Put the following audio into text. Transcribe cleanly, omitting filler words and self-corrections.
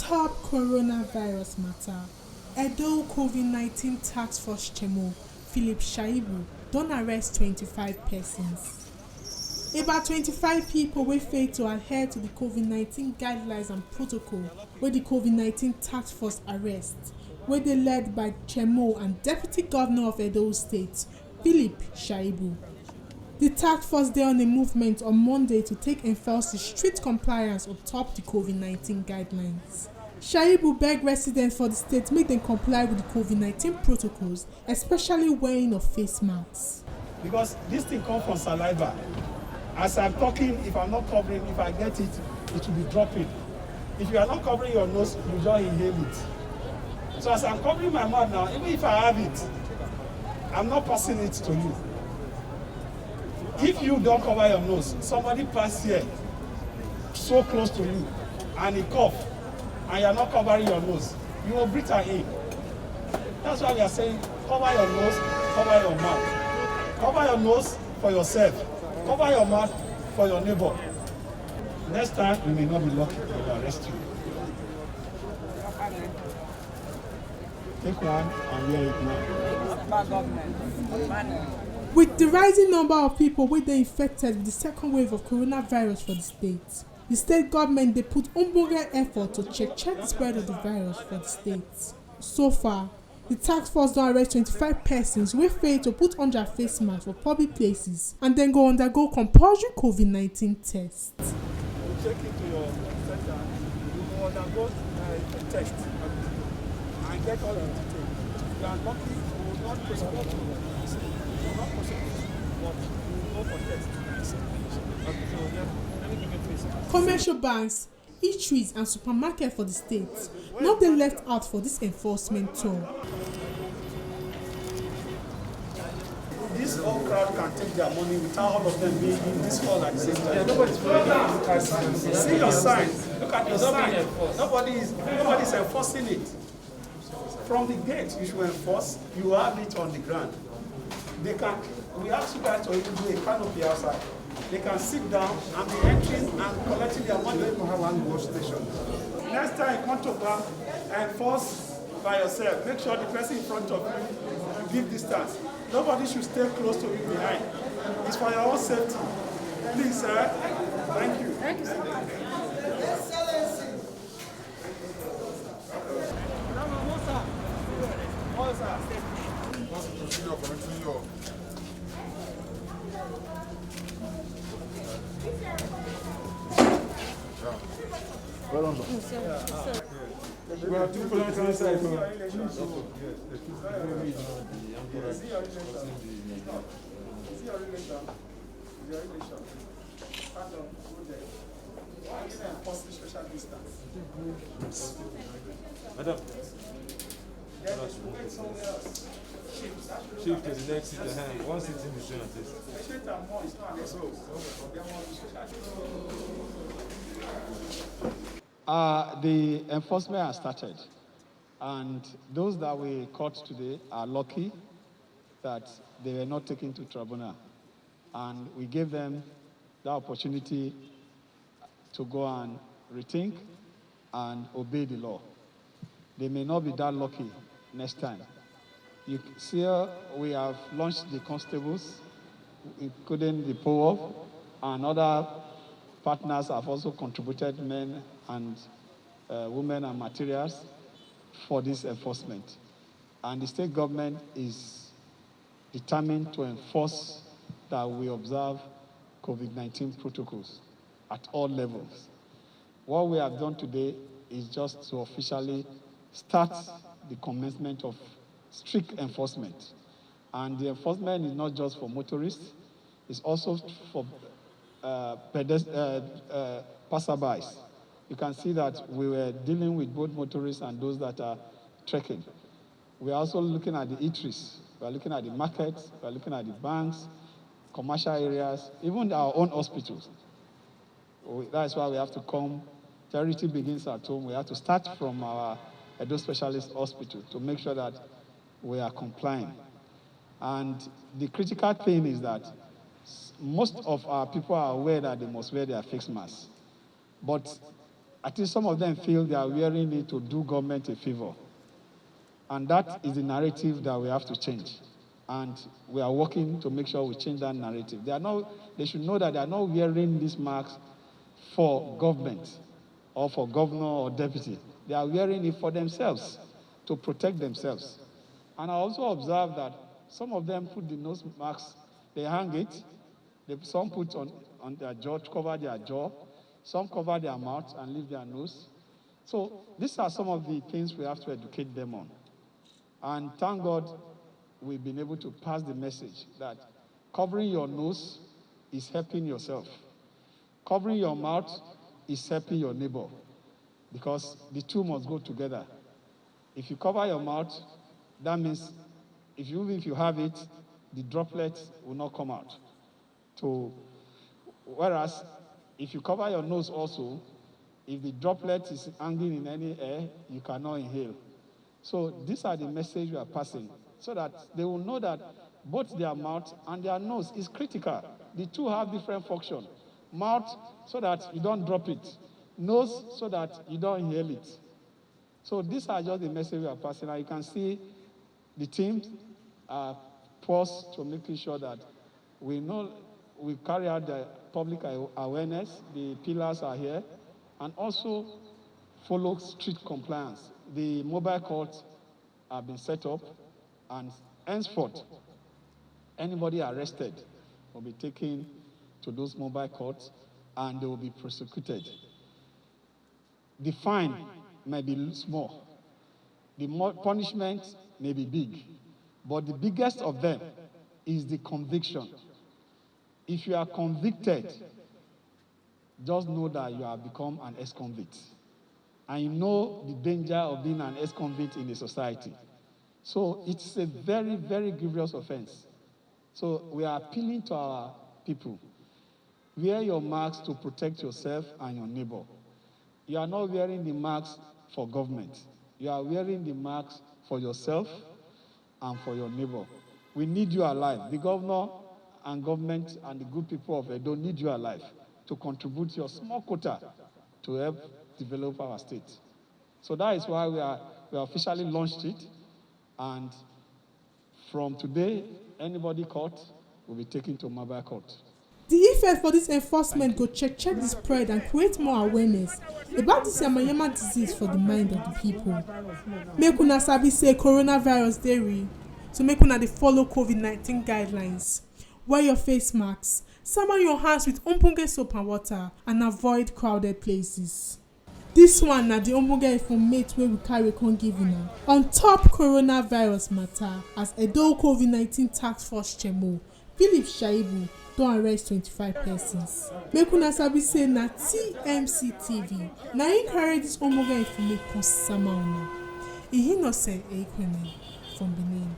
Top coronavirus matter. Edo COVID-19 task force Chairmo Shaibu don arrest 25 persons. About 25 people wey fail to adhere to the COVID-19 guidelines and protocol wey the COVID-19 task force arrest, wey dey led by Chairmo and Deputy Governor of Edo State, Shaibu. The task force dey on a movement on Monday to take enforce the strict compliance atop the COVID-19 guidelines. Shaibu beg residents for the state make them comply with the COVID-19 protocols, especially wearing of face masks. Because this thing comes from saliva. As I'm talking, if I'm not covering, if I get it, it will be dropping. If you are not covering your nose, you just inhale it. So as I'm covering my mouth now, even if I have it, I'm not passing it to you. If you don't cover your nose, somebody pass here, so close to you, and he cough, and you're not covering your nose, you will breathe in. That's why we are saying, cover your nose, cover your mouth. Cover your nose for yourself. Cover your mouth for your neighbor. Next time, we may not be lucky to arrest you. Take one and wear it now. With the rising number of people wey dey infected with the second wave of coronavirus for the state government dey put ogbonge effort to check the spread of the virus for the state. So far, the task force don arrest 25 persons wey fail to put on their face mask for public places and then go undergo compulsory COVID-19 test. Check into your center, you will undergo a test and get all the details. If you are lucky, you will not prosecute you. You will not prosecute you, but you will go for test. So let me give you a face. Commercial banks, eateries and supermarkets for the state not dey left out for this enforcement tour. This whole crowd can take their money without all of them being in this hall at the same time. Yeah, nobody's following. See your sign. Look at your sign. Nobody is enforcing it. From the gate, you should enforce. You have it on the ground. They can. We ask you guys to even do a canopy outside. They can sit down and be entering and collecting their money. They have one wash station. Next time you come to bank, enforce by yourself. Make sure the person in front of you give distance. Nobody should stay close to you behind. It's for your own safety. Please, sir. Thank you. Thank you so much. Well done, sir. We have two people inside. See your relation. Your relation. Pardon, go there. Why are you enforcing social distance? Madam. Wait somewhere else. Shift to the next seat. One seat in between at least. Patient and more is not an excuse. There must be social distance. The enforcement has started, and those that we caught today are lucky that they were not taken to tribunal, and we gave them the opportunity to go and rethink and obey the law. They may not be that lucky next time. You see, we have launched the constables, including the POWOF, and other partners have also contributed men and women and materials for this enforcement. And the state government is determined to enforce that we observe COVID-19 protocols at all levels. What we have done today is just to officially start the commencement of strict enforcement. And the enforcement is not just for motorists, it's also for passerbys. You can see that we were dealing with both motorists and those that are trekking. We are also looking at the eateries. We are looking at the markets. We are looking at the banks, commercial areas, even our own hospitals. That's why we have to come. Charity begins at home. We have to start from our Edo Specialist Hospital to make sure that we are complying. And the critical thing is that most of our people are aware that they must wear their face masks. But I think some of them feel they are wearing it to do government a favor. And that is the narrative that we have to change. And we are working to make sure we change that narrative. They should know that they are not wearing these marks for government or for governor or deputy. They are wearing it for themselves, to protect themselves. And I also observe that some of them put the nose marks, they hang it. Some put on their jaw to cover their jaw. Some cover their mouth and leave their nose. So these are some of the things we have to educate them on. And thank God we've been able to pass the message that covering your nose is helping yourself. Covering your mouth is helping your neighbor, because the two must go together. If you cover your mouth, that means if you have it, the droplets will not come out. Whereas if you cover your nose also, if the droplet is hanging in any air, you cannot inhale. So these are the messages we are passing, so that they will know that both their mouth and their nose is critical. The two have different function. Mouth, so that you don't drop it. Nose, so that you don't inhale it. So these are just the messages we are passing. And you can see the team pause to making sure that we carry out the public awareness. The pillars are here, and also follow strict compliance. The mobile courts have been set up, and henceforth, anybody arrested will be taken to those mobile courts, and they will be prosecuted. The fine may be small, the punishment may be big, but the biggest of them is the conviction. If you are convicted, just know that you have become an ex-convict. And you know the danger of being an ex-convict in a society. So it's a very, very grievous offense. So we are appealing to our people. Wear your marks to protect yourself and your neighbor. You are not wearing the marks for government. You are wearing the marks for yourself and for your neighbor. We need you alive. The governor and government and the good people of Edo need you alive to contribute your small quota to help develop our state. So that is why we officially launched it. And from today, anybody caught will be taken to mobile court. The effect for this enforcement go check the spread and create more awareness about this yamayama disease for the mind of the people. Make una sabi say coronavirus dey real, so make una dey follow COVID-19 guidelines. Wear your face masks, samon your hands with ogbonge soap and water, and avoid crowded places. This one na the ogbonge informate wey we carry come give una on top coronavirus matter, as Edo COVID-19 task force Chairmo Shaibu don arrest 25 persons. Make una sabi say na TMC TV na im carry this ogbonge informate come sama una. Innocent Ekweme from Benin.